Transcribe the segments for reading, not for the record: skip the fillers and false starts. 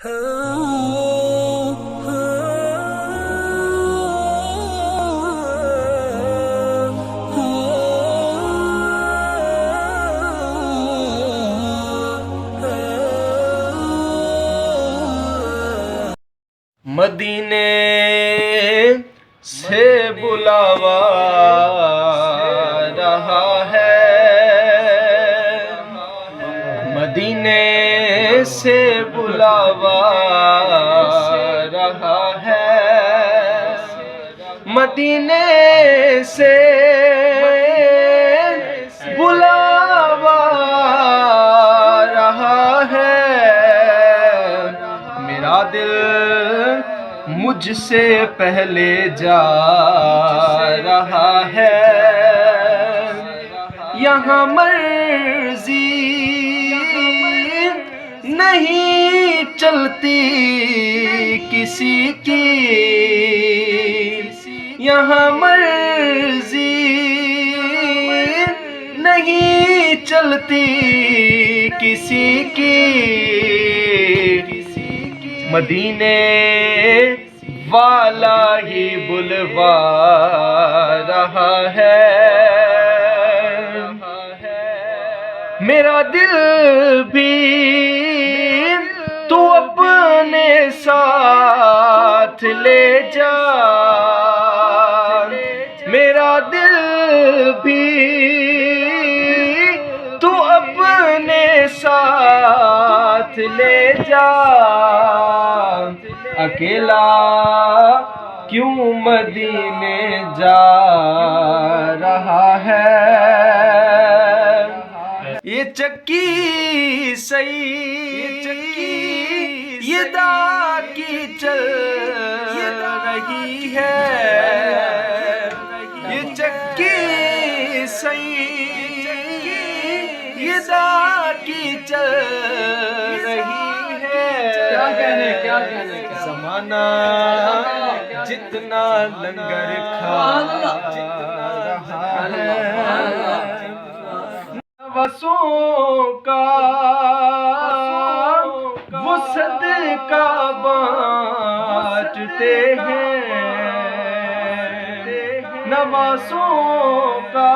مدینے سے بلاوا رہا ہے، مدینے سے بلاوا رہا ہے، مدینے سے بلاوا رہا ہے، میرا دل مجھ سے پہلے جا رہا ہے، یہاں مرضی نہیں چلتی کسی کی، یہاں مرضی نہیں چلتی کسی کی، مدینے والا ہی بلوا رہا ہے، میرا دل بھی تو اپنے ساتھ لے جا، میرا دل بھی تو اپنے ساتھ لے جا، اکیلا کیوں مدینے جا رہا ہے، یہ چکی سئی یہ دا کی چل رہی ہے، یہ چکی سئی یہ دا کی چل رہی ہے، کیا کہنے زمانہ جتنا لنگر کھا رہا ہے، نوسوں کا وہ صدقہ بانٹتے ہیں، نواسوں کا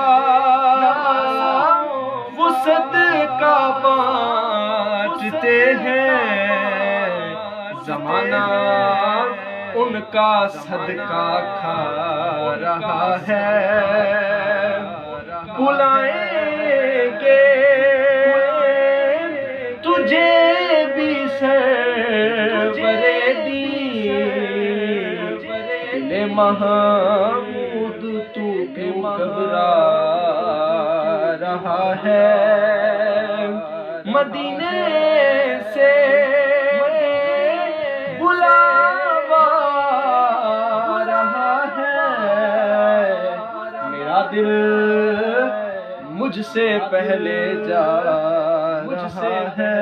وہ صدقہ بانٹتے ہیں، زمانہ ان کا صدقہ کھا رہا ہے، بلائیں گے تجھے بھی سرور دل محمود تو کیوں گھبرا رہا ہے، مدینے سے بلاوا رہا ہے، میرا دل مجھ سے پہلے جا رہا ہے۔